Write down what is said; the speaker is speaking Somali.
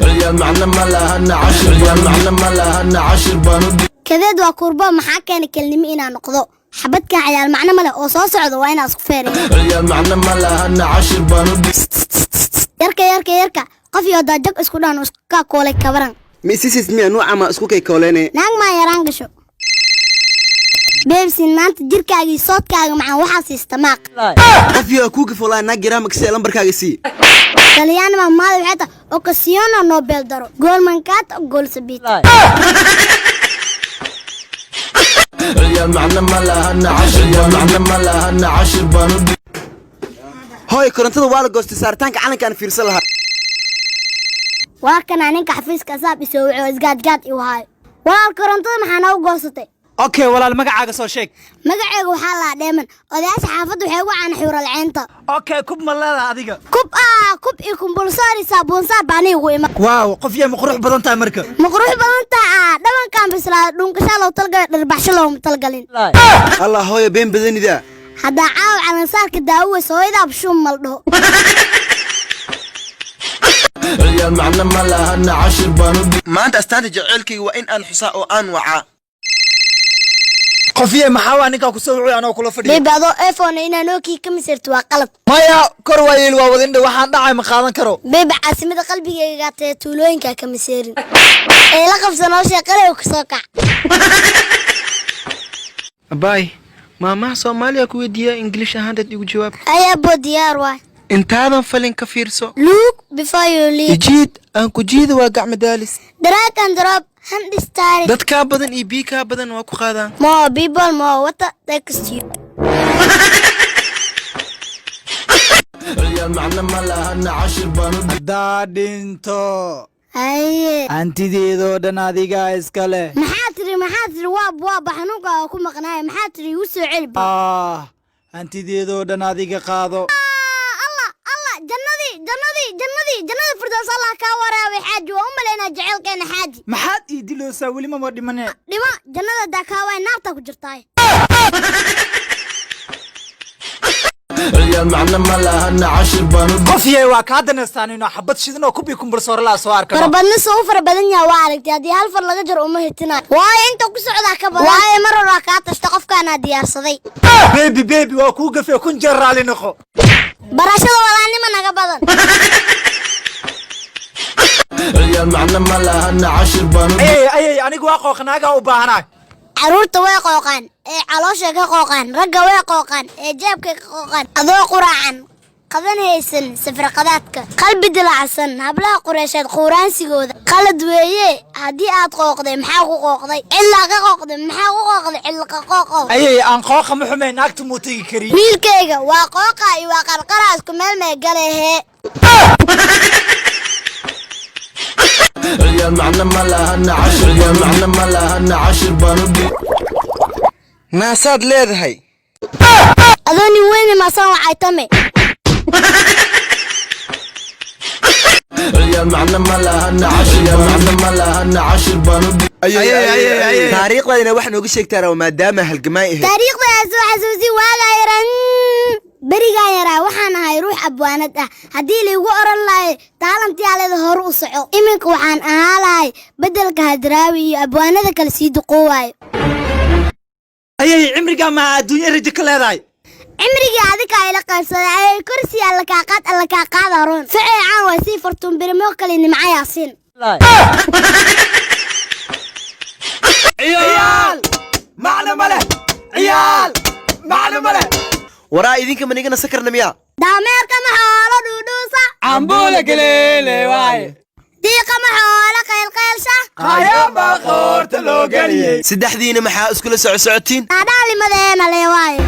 عيال معنا ما لهنا عشر عيال معنا ما لهنا عشر بنود كذا وكربا maxaa keenay kelnimo inaan noqdo xabadka ciyaal macna male oo soo socdo waa inaan isku feereeyo عيال معنا ما لهنا عشر بنود yarka qof iyo daajag isku dhaan isku ka koolay kabaran misis miya nooca ma isku kay koolene naag ma yaraan gasho beebsin maanta jirkaagii soodkaaga macaan waxa siista maaq qof iyo ku gafulaa naag garaam ka lambarkaaga si taliyaan ma maal waxta occasiono nobel daro goolman kaat gool sabit عيال معنا ما لهنا عشر عيال معنا ما لهنا عشر بنود هاي korontada waa la goostay saartaanka calankan fiirsan lahaa waa kana ninka xafiiska saab isoo wuxuu isgaadgaad i wahay walaal korontada maxaa noo goostay okay walaal magacaaga soo sheeg magacaygu waxaa la dheeman odayaasha xaafaddu waxay ugu caan xuural ceenta okay kub ma leedahay adiga kub iyo kumbulsoori saabuunsaa baani ugu ima waaw qof yee ma qurux badan tahay marka ma qurux badan tahay dhabankan bislaa dhunkasha loo talgalay dhirbaxsho loo talgalin allah hooyo been badanida hadda caaw calansaarka daawo sooyada abshuum maldho عيال معنا ما لهنا عشر بنود maanta astaanta jaceelkayga waa in aan xusaa oo aan wacaa qof yee maxaa waa ninka ku soo wuxuu anoo kula fadhiyo beebado iPhone inaan ooki ka misirto waa qalad maya kor waayeel waa wadin waxaan dhacay ma qaadan karo beeb caasimada qalbigayga tahay tuulooyinka ka misirin ee la qabsano shaqada ku soo kac abay mama Soomaaliya ku weydiiya English ahaan dad igu jawaab ayaa boo diyaar waay intaadan falin ka fiirso look before you leave jiid aan ku jiido waa gacmo daalis drag and drop hand style dadka badan iyo biika badan waa ku qaadaan more people more what text you عيال معنا ما لهنا عشر بنود daadinto haye antideedo dhan adiga iskale maxaa tiri waa baxnuga ku maqnaay maxaa tiri u soo celbi antideedo dhan adiga qaado Allah jannadi firdaws Allah ka waraabay xaaji waa umaleena jaceelkeena xaaji maxaad ii diloosaa weli ma dhimane dhima jannada dakaaway naarta ku jirtay عيال معنا ما لهنا عشر بنود qof yee waa ka danaystaan inuu xabad shidan oo kubi kumbursoor la soo arko farbadna soo farabadan yahay waa aragtay hadii hal far laga jaro uma hitina waaye inta ku socda ka badan waaye mar hore ka tashta qofkaana diyaarsaday baby waa ku gafay kun jeer raali noqo barashada walaanima naga badan عيال معنا ما لهنا عشر بنود ay anigu waa qooqnaaga u baahanaay caruurta way qooqaan ee caloosha ka qooqaan ragga way qooqaan ee jeebka ka qooqaan adoo quraacan qadan haysan safar qadaadka qalbi dilacsan hablaha qureysheed quraansigooda qalad weeye hadii aad qooqday maxaa ku qooqday ilaa ka qooqday maxaa ku qooqday ilaa ka qooqo ay aan qooqa ma xumay naagtu muu tagi kari wiilkayga waa qooqa iyo waa qarqaraas ku meel may galehe عيال معنا ما لهنا عشر عيال معنا ما لهنا عشر بنود naasaad leedahay adooni weyn ma soo wacay tame عيال معنا ما لهنا عشر عيال معنا ما لهنا عشر بنود taariikhdeena wax nooga sheegtaa maadaama halgamay ahayd taariikhda soo xasuusi waaga yaran bariga yara waxaan ahay ruux abwaanad ah hadii la igu oran lahay taalantiyaaleeda hor u soco iminka waxaan ahaalahay bedelka hadraawi iyo abwaanada kala sii duqoowaay ayay cimriga ma adduunyo rajo ka leedahay cimriga adika ay la qaybsaday ay kursi alla ka qaad haroon ficaan waa si fartuun birimo kale nimca yaasin ciyaal macna male waraa idinka manigana sakarna miya daameerka ma xoolo dhuudhuusa ambula galeele waay diiqa ma xoolo qaylqaylsha qayamba qoorta loo galiyay saddexdiina maxaa iskula socotiin adhaalimadeena lee waaye